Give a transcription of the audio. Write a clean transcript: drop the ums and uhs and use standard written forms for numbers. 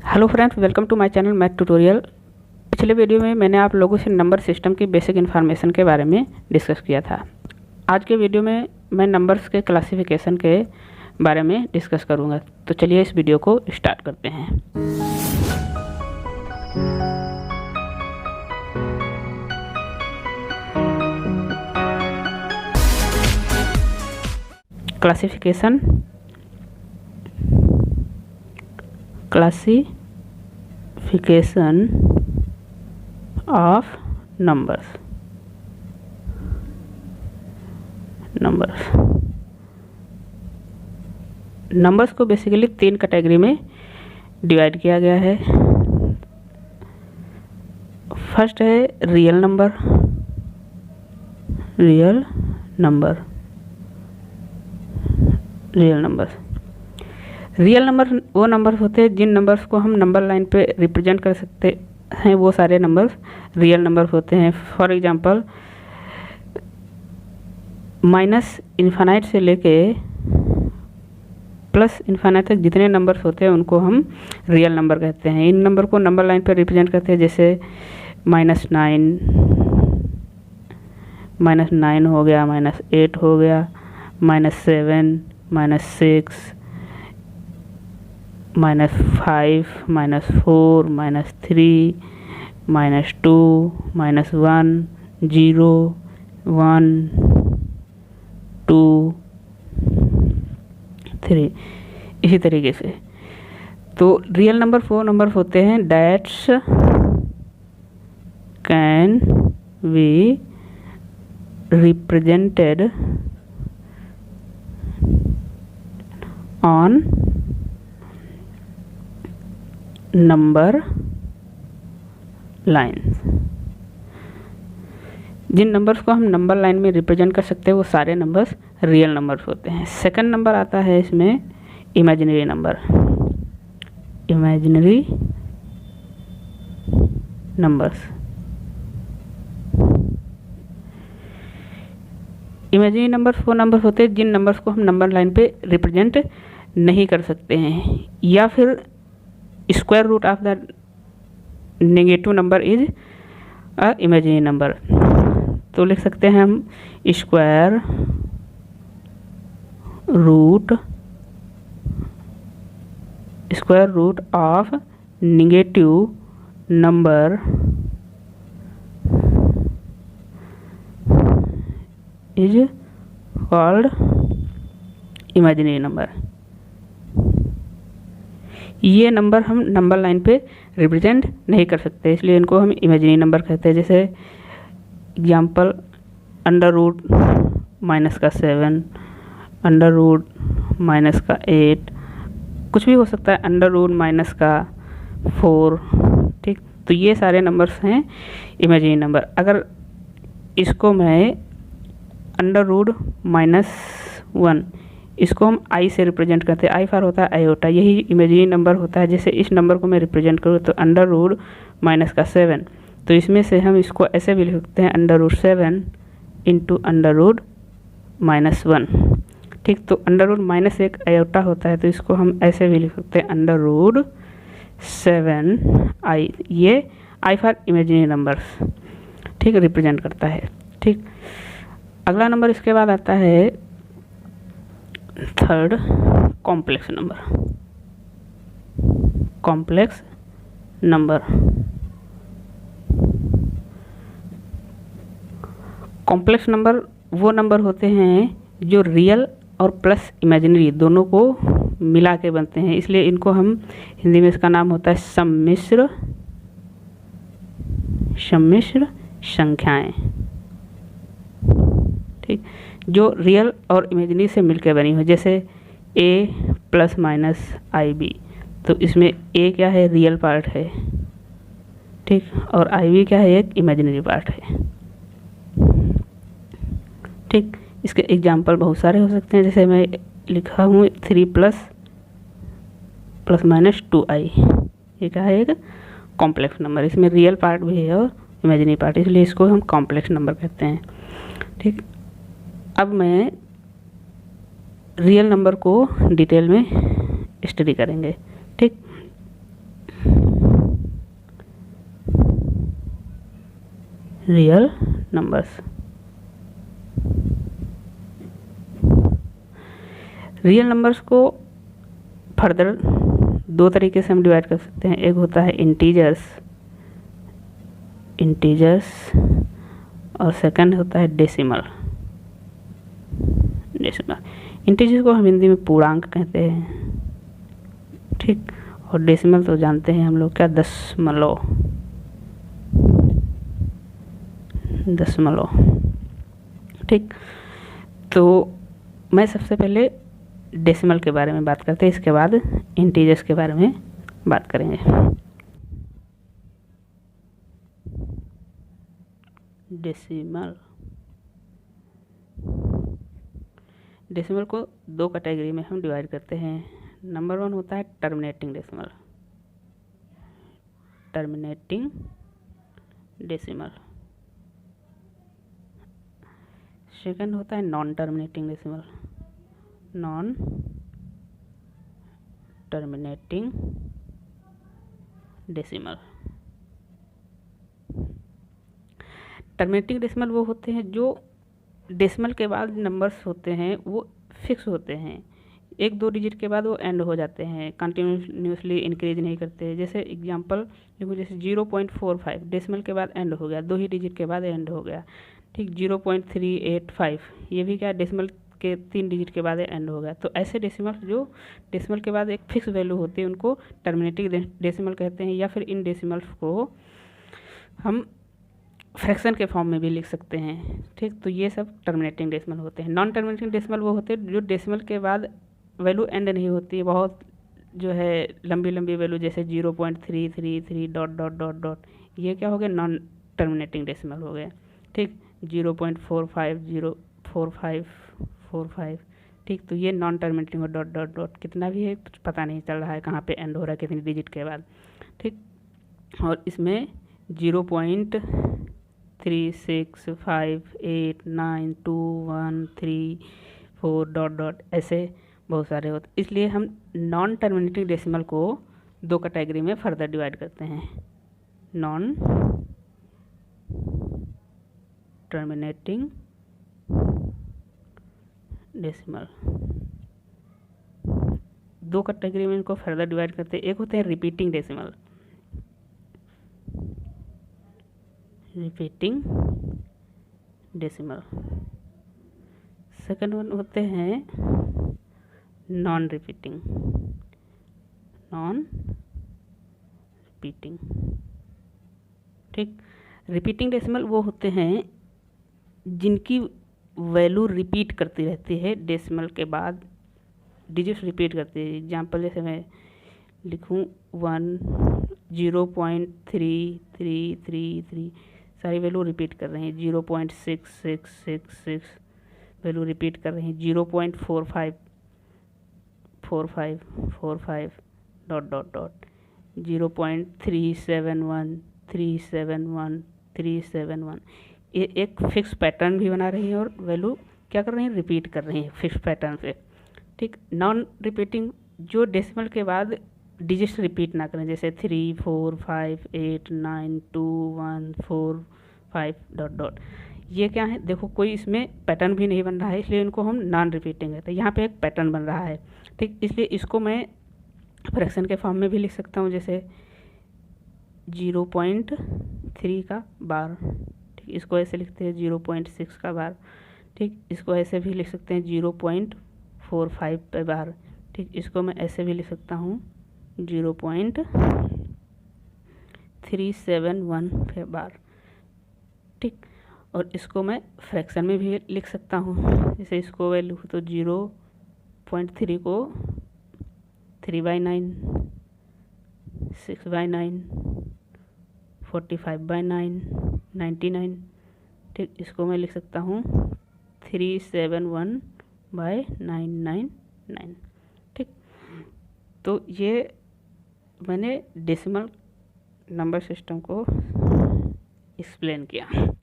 Hello friends, welcome to my channel math tutorial. पिछले video में मैंने आप लोगों से नंबर सिस्टम की बेसिक इन्फॉर्मेशन के बारे में डिस्कस किया था। आज के वीडियो में मैं नंबर्स के क्लासिफिकेशन के बारे में डिस्कस करूंगा। तो चलिए इस वीडियो को स्टार्ट करते हैं। Classification of numbers. नंबर्स को बेसिकली 3 कैटेगरी में डिवाइड किया गया है। फर्स्ट है रियल नंबर। रियल नंबर वो नंबर्स होते हैं जिन नंबर्स को हम नंबर लाइन पे रिप्रेजेंट कर सकते हैं, वो सारे नंबर्स रियल नंबर्स होते हैं। फॉर एग्जांपल, माइनस इन्फानाइट से लेके प्लस इन्फानाइट तक जितने नंबर्स होते हैं उनको हम रियल नंबर कहते हैं। इन नंबर को नंबर लाइन पे रिप्रेजेंट करते हैं, जैसे -9 हो गया, -8 हो गया, -7, -6, -5, -4, -3, -2, -1, 0, 1, 2, 3, इसी तरीके से। तो रियल नंबर वो नंबर होते हैं that's can be represented on number line. जिन नंबर्स को हम नंबर लाइन में रिप्रेजेंट कर सकते हैं वो सारे नंबर्स रियल नंबर्स होते हैं। सेकंड नंबर आता है इसमें इमेजिनरी नंबर। इमेजिनरी नंबर्स वो नंबर्स होते हैं जिन नंबर्स को हम नंबर लाइन पे रिप्रेजेंट नहीं कर सकते हैं, या फिर square root of the negative number is a imaginary number. तो लिख सकते हैं हम square root of negative number is called imaginary number. ये नंबर हम नंबर लाइन पे रिप्रेजेंट नहीं कर सकते, इसलिए इनको हम इमेजिनरी नंबर कहते हैं। जैसे एग्जाम्पल, √-7, √-8, कुछ भी हो सकता है, √-4। ठीक, तो ये सारे नंबर्स हैं इमेजिनरी नंबर। अगर इसको मैं √-1, इसको हम आई से रिप्रेजेंट करते हैं। आई फॉर होता है आयोटा, यही इमेजिनरी नंबर होता है। जैसे इस नंबर को मैं रिप्रेजेंट करूँ तो √-7, तो इसमें से हम इसको ऐसे भी लिख सकते हैं √7 इंटू √-1। ठीक, तो √-1 आयोटा होता है, तो इसको हम ऐसे भी लिख सकते हैं √7i। ये आई फॉर इमेजिनरी नंबर्स, ठीक, रिप्रेजेंट करता है। ठीक, अगला नंबर इसके बाद आता है third, complex number. Complex number वो नंबर होते हैं जो रियल और प्लस इमेजिनरी दोनों को मिला के बनते हैं, इसलिए इनको हम हिंदी में इसका नाम होता है सम्मिश्र संख्याएं। ठीक, जो रियल और इमेजिनरी से मिलकर बनी हो, जैसे a ±ib, तो इसमें a क्या है, रियल पार्ट है, ठीक, और ib क्या है, एक इमेजिनरी पार्ट है। ठीक, इसके एग्जाम्पल बहुत सारे हो सकते हैं, जैसे मैं लिखा हूँ 3 ± 2i, ये क्या है, एक कॉम्प्लेक्स नंबर। इसमें रियल पार्ट भी है और इमेजिनरी पार्ट, इसलिए इसको हम कॉम्प्लेक्स नंबर कहते हैं। ठीक, अब मैं रियल नंबर को डिटेल में स्टडी करेंगे। ठीक, रियल नंबर्स। रियल नंबर्स को फर्दर दो तरीके से हम डिवाइड कर सकते हैं। एक होता है इंटीजर्स और सेकंड होता है डेसिमल। इंटीजर्स को हम हिंदी में पूर्णांक कहते हैं, ठीक। और डेसिमल तो जानते हैं हम लोग क्या, दशमलव। ठीक। तो मैं सबसे पहले डेसिमल के बारे में बात करते हैं, इसके बाद इंटीजर्स के बारे में बात करेंगे। डेसिमल को दो कैटेगरी में हम डिवाइड करते हैं। नंबर वन होता है टर्मिनेटिंग डेसिमल। सेकंड होता है non terminating decimal. Terminating decimal वो होते हैं जो डेसिमल के बाद नंबर्स होते हैं वो फिक्स होते हैं, एक दो डिजिट के बाद वो एंड हो जाते हैं, कंटिन्यूसली इंक्रीज नहीं करते। जैसे एग्जांपल देखो, जैसे 0.45 डेसिमल के बाद एंड हो गया, दो ही डिजिट के बाद एंड हो गया, ठीक। 0.385 ये भी क्या, डेसिमल के 3 डिजिट के बाद एंड हो गया। तो ऐसे डेसिमल जो डेसिमल के बाद एक फिक्स वैल्यू होती है उनको टर्मिनेटिंग डेसिमल कहते हैं। या फिर इन डेसिमल्स को हम फ्रैक्शन के फॉर्म में भी लिख सकते हैं, ठीक। तो ये सब टर्मिनेटिंग डेसिमल होते हैं। नॉन टर्मिनेटिंग डेसिमल वो होते हैं जो डेसिमल के बाद वैल्यू एंड नहीं होती है, बहुत जो है लंबी वैल्यू, जैसे 0.333 डॉट डॉट डॉट डॉट, ये क्या हो गया, नॉन टर्मिनेटिंग डेसिमल हो गया, ठीक। 0.45 ठीक। तो ये non terminating dot dot dot कितना भी है कुछ पता नहीं चल रहा है कहाँ पे एंड हो रहा है, कितनी डिजिट के बाद, ठीक। और इसमें 0.365892134 डॉट डॉट ऐसे बहुत सारे होते, इसलिए हम नॉन टर्मिनेटिंग डेसिमल को दो कैटेगरी में फर्दर डिवाइड करते हैं। नॉन टर्मिनेटिंग डेसिमल, दो कैटेगरी में इनको फर्दर डिवाइड करते हैं। एक होते हैं रिपीटिंग डेसिमल, सेकंड वन होते हैं नॉन रिपीटिंग ठीक। रिपीटिंग डेसिमल वो होते हैं जिनकी वैल्यू रिपीट करती रहती है, डेसिमल के बाद डिजिट्स रिपीट करती है। एग्जाम्पल जैसे मैं लिखूँ 1 0.3333 सारी वैल्यू रिपीट कर रहे हैं, 0.6666 वैल्यू रिपीट कर रहे हैं, 0.45 डॉट डॉट डॉट, 0.371 ये एक फिक्स पैटर्न भी बना रही है और वैल्यू क्या कर रही हैं, रिपीट कर रही हैं फिक्स पैटर्न से, ठीक। नॉन रिपीटिंग जो डेसिमल के बाद डिजिट्स रिपीट ना करें, जैसे 3 4 5 8 9 2 1 4 5 डॉट डॉट, ये क्या है, देखो कोई इसमें पैटर्न भी नहीं बन रहा है, इसलिए इनको हम नॉन रिपीटिंग कहते हैं। यहाँ पे एक पैटर्न बन रहा है, ठीक। इसलिए इसको मैं फ्रैक्शन के फॉर्म में भी लिख सकता हूँ, जैसे 0.3 का बार, ठीक। इसको ऐसे लिखते हैं 0.6 का बार, ठीक। इसको ऐसे भी लिख सकते हैं 0.45 पे बार, ठीक। इसको मैं ऐसे भी लिख सकता हूँ 0.371 पे बार, ठीक। और इसको मैं फ्रैक्शन में भी लिख सकता हूँ, जैसे इसको मैं लिखूँ तो 0.3 को 3/9, 6/9, 45/9, 99, ठीक। इसको मैं लिख सकता हूँ 371/999, ठीक। तो ये मैंने डेसिमल नंबर सिस्टम को एक्सप्लेन किया।